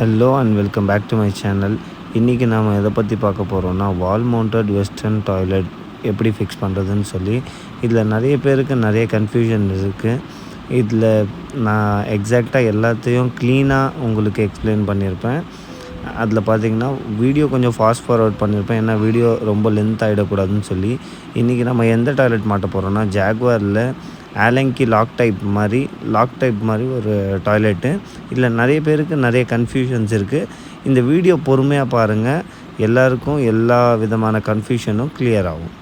Hello and welcome back to my channel. இன்றைக்கி நாம் எதை பற்றி பார்க்க போகிறோம்னா, வால் மவுண்டட் வெஸ்டர்ன் டாய்லெட் எப்படி ஃபிக்ஸ் பண்ணுறதுன்னு சொல்லி. இதில் நிறைய பேருக்கு நிறைய கன்ஃபியூஷன் இருக்குது. இதில் நான் எக்ஸாக்டாக எல்லாத்தையும் க்ளீனாக உங்களுக்கு எக்ஸ்பிளைன் பண்ணியிருப்பேன். அதில் பார்த்திங்கன்னா வீடியோ கொஞ்சம் ஃபாஸ்ட் ஃபார்வர்ட் பண்ணியிருப்பேன், ஏன்னா வீடியோ ரொம்ப லென்த் ஆகிடக்கூடாதுன்னு சொல்லி. இன்றைக்கி நம்ம எந்த டாய்லெட் மாட்ட போகிறோன்னா, ஜாக்வாரில் ஆலங்கி லாக் டைப் மாதிரி ஒரு டாய்லெட்டு. இதில் நிறைய பேருக்கு நிறைய கன்ஃபியூஷன்ஸ் இருக்குது. இந்த வீடியோ பொறுமையாக பாருங்கள், எல்லாருக்கும் எல்லா விதமான கன்ஃபியூஷனும் கிளியர் ஆகும்.